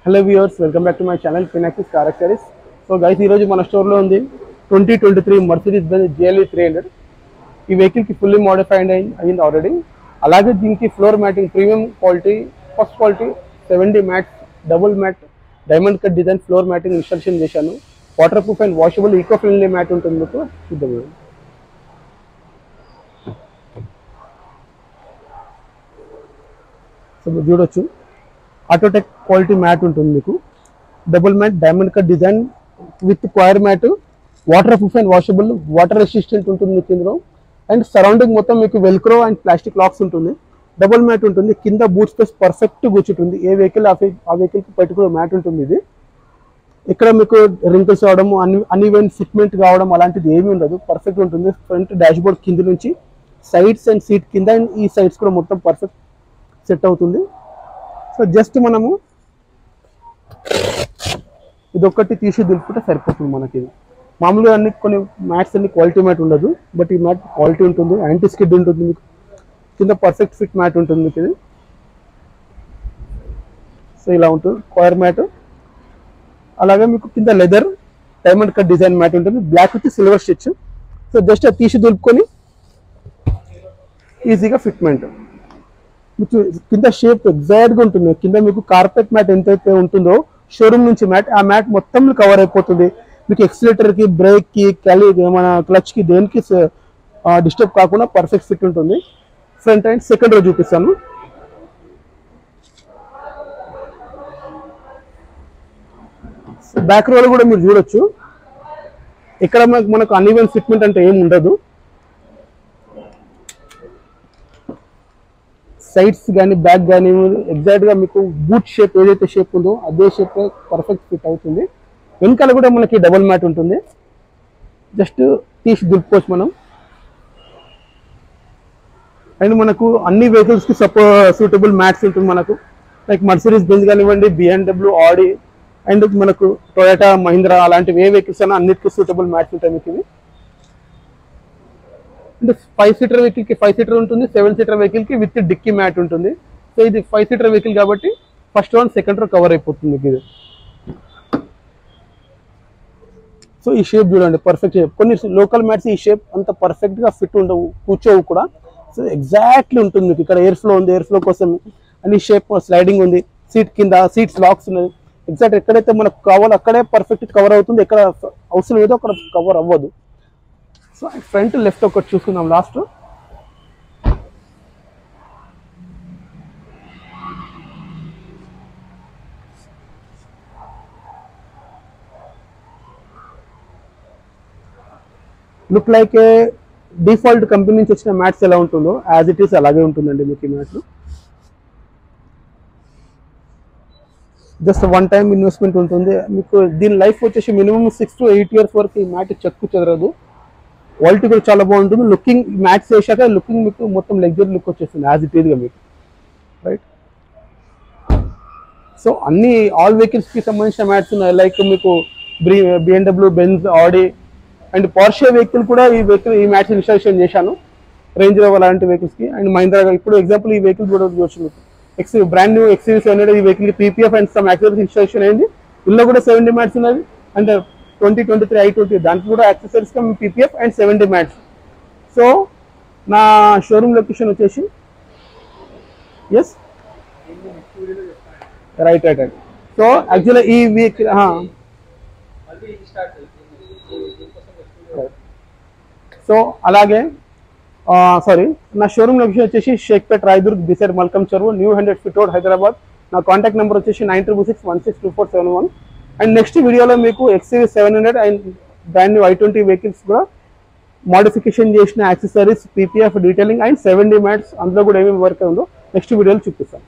Hello viewers, welcome back to my channel Finaxis car accessories. So guys, ఈరోజు మన స్టోర్లో ఉంది 2023 మర్సిడీస్ బెంజ్ GLE 300. ఈ వెహికల్కి ఫుల్లీ మోడిఫైడ్ అయింది ఆల్రెడీ. అలాగే దీనికి floor matting premium quality, first quality 70 mats, double mat, diamond cut design floor matting installation చేశాను. Waterproof and washable eco friendly mat ఉంటుంది. మీకు చూద్దాం. సో మీరు చూడొచ్చు, ఆటోటెక్ క్వాలిటీ మ్యాట్ ఉంటుంది. మీకు double mat, diamond cut design with coir mat, waterproof and washable, water resistant ఉంటుంది మీకు ఇందులో. అండ్ సరౌండింగ్ మొత్తం మీకు వెల్క్రో అండ్ ప్లాస్టిక్ లాక్స్ ఉంటుంది. డబుల్ మ్యాట్ ఉంటుంది. కింద బూట్ స్పేస్ పర్ఫెక్ట్ కూర్చుంటుంది. ఏ వెహికల్ ఆ వెహికల్కి పర్టికులర్ మ్యాట్ ఉంటుంది. ఇది ఇక్కడ మీకు రింకిల్స్ రావడం, అన్ఈవెన్ ఫిట్మెంట్ కావడం అలాంటిది ఏమీ ఉండదు. పర్ఫెక్ట్ ఉంటుంది. ఫ్రంట్ డాష్ బోర్డ్ కింద నుంచి సైడ్స్ అండ్ సీట్ కింద అండ్ ఈ సైడ్స్ కూడా మొత్తం పర్ఫెక్ట్ సెట్ అవుతుంది. సో జస్ట్ మనము ఇదొక్కటి తీసి దులుపుకుంటే సరిపోతుంది మనకి. ఇది మామూలుగా కొన్ని మ్యాట్స్ అన్ని క్వాలిటీ మ్యాట్ ఉండదు, బట్ ఈ మ్యాట్ క్వాలిటీ ఉంటుంది. యాంటీ స్కిడ్ ఉంటుంది. మీకు కింద పర్ఫెక్ట్ ఫిట్ మ్యాట్ ఉంటుంది మీకు ఇది. సో ఇలా ఉంటుంది క్వైర్ మ్యాట్. అలాగే మీకు కింద leather diamond cut design mat ఉంటుంది. బ్లాక్ వచ్చి సిల్వర్ స్టిచ్. సో జస్ట్ అది తీసి దులుపుకొని ఈజీగా ఫిట్మెంట్. మీకు కింద షేప్ ఎగ్జాక్ట్గా ఉంటుంది. కింద మీకు కార్పెట్ మ్యాట్ ఎంతైతే ఉంటుందో షోరూమ్ నుంచి మ్యాట్, ఆ మ్యాట్ మొత్తం కవర్ అయిపోతుంది. మీకు ఎక్సిలేటర్కి, బ్రేక్కి, మన క్లచ్కి దేనికి డిస్టర్బ్ కాకుండా పర్ఫెక్ట్ ఫిట్ ఉంటుంది. ఫ్రంట్ అండ్ సెకండ్ రో చూపిస్తాను. బ్యాక్ రోలో కూడా మీరు చూడొచ్చు. ఇక్కడ మనకు అన్ఈవెన్ ఫిట్మెంట్ అంటే ఏమి ఉండదు. సైడ్స్ కానీ బ్యాక్ కానీ ఎగ్జాక్ట్గా మీకు బూట్ షేప్ ఏదైతే షేప్ ఉందో అదే షేప్ పర్ఫెక్ట్ ఫిట్ అవుతుంది. వెనకాల కూడా మనకి డబుల్ మ్యాట్ ఉంటుంది. జస్ట్ తీసి దులుపుకోవచ్చు మనం. అండ్ మనకు అన్ని వెహికల్స్కి సూటబుల్ మ్యాట్స్ ఉంటుంది మనకు. లైక్ మర్సిడీస్ బెంజ్ కానివ్వండి, BMW, ఆడి అండ్ మనకు టొయోటా, మహీంద్రా అలాంటివి ఏ వెహికల్స్ అయినా అన్నిటికీ సూటబుల్ మ్యాట్స్ ఉంటాయి మీకు ఇవి. అంటే 5 సీటర్ వెహికల్కి 5 సీటర్ ఉంటుంది, 7 సీటర్ వెహికల్కి విత్ డిక్కీ మ్యాట్ ఉంటుంది. సో ఇది 5 సీటర్ వెహికల్ కాబట్టి first round second row cover అయిపోతుంది మీకు ఇది. సో ఈ షేప్ చూడండి, పర్ఫెక్ట్ షేప్. కొన్ని లోకల్ మ్యాట్స్ ఈ షేప్ అంత పర్ఫెక్ట్గా ఫిట్ ఉండవు, కూర్చోవు కూడా. సో ఎగ్జాక్ట్లీ ఉంటుంది మీకు. ఇక్కడ ఎయిర్ ఫ్లో ఉంది, ఎయిర్ ఫ్లో కోసం అన్ని షేప్ స్లైడింగ్ ఉంది. సీట్ కింద సీట్స్ లాక్స్ ఉన్నాయి. ఎగ్జాక్ట్ ఎక్కడైతే మనకు కావాలో అక్కడే పర్ఫెక్ట్ కవర్ అవుతుంది. ఎక్కడ అవసరం ఏదో అక్కడ కవర్ అవ్వదు. సో ఫ్రంట్ లెఫ్ట్ ఒకటి చూసుకుందాం లాస్ట్. లుక్ లైక్ ఏ డిఫాల్ట్ కంపెనీ నుంచి వచ్చిన మ్యాట్స్ ఎలా ఉంటుందో యాజ్ ఇట్ ఈస్ అలాగే ఉంటుందండి మీకు ఈ మ్యాట్లు. జస్ట్ వన్ టైం ఇన్వెస్ట్మెంట్ ఉంటుంది మీకు. దీని లైఫ్ వచ్చేసి మినిమం 6 to 8 years వరకు ఈ మ్యాట్ చెక్కు చెదరదు. క్వాలిటీ కూడా చాలా బాగుంటుంది. లుకింగ్ మ్యాట్స్ వేసాక లుకింగ్ మీకు మొత్తం లగ్జరీ లుక్ వచ్చేస్తుంది యాజ్ ఇట్ ఈస్గా మీకు, రైట్. సో అన్ని ఆల్ వెహికల్స్కి సంబంధించిన మ్యాట్స్ ఉన్నాయి. లైక్ మీకు BMW, Benz, Audi and Porsche vehicle కూడా ఈ మ్యాట్స్ ఇన్స్టాలేషన్ చేశాను. రేంజ్ రోవర్ అలాంటి వెహికల్స్కి. అండ్ మహీంద్రా ఇప్పుడు ఎగ్జాంపుల్ ఈ వెహికల్ కూడా చూడొచ్చు మీకు. బ్రాండ్ న్యూ XUV 700 ఈ వెహికల్కి PPF and some accessories installation అయింది. ఇందులో కూడా 70 మ్యాట్స్ ఉన్నది. అండ్ 2023 i20 దాంట్లో కూడా యాక్సెసరీస్గా PPF అండ్ 70 మ్యాట్స్. సో నా షోరూమ్ లొకేషన్ వచ్చేసి రైట్. సో యాక్చువల్గా ఈ వీక్ సో అలాగే నా షోరూమ్ లొకేషన్ వచ్చేసి షేక్పేట్, రాయదుర్గ్, బిసైడ్ మల్కమ్ చెరువు, న్యూ 100 ఫీట్ రోడ్, హైదరాబాద్. నా కాంటాక్ట్ నెంబర్ వచ్చేసి 9666162471. అండ్ నెక్స్ట్ వీడియోలో మీకు XUV 700 and brand new i20 vehicles కూడా మోడిఫికేషన్ చేసిన accessories, PPF detailing and 70 mats అందులో కూడా ఏమేమి వర్క్ ఉందో నెక్స్ట్ వీడియోలో చూపిస్తాను.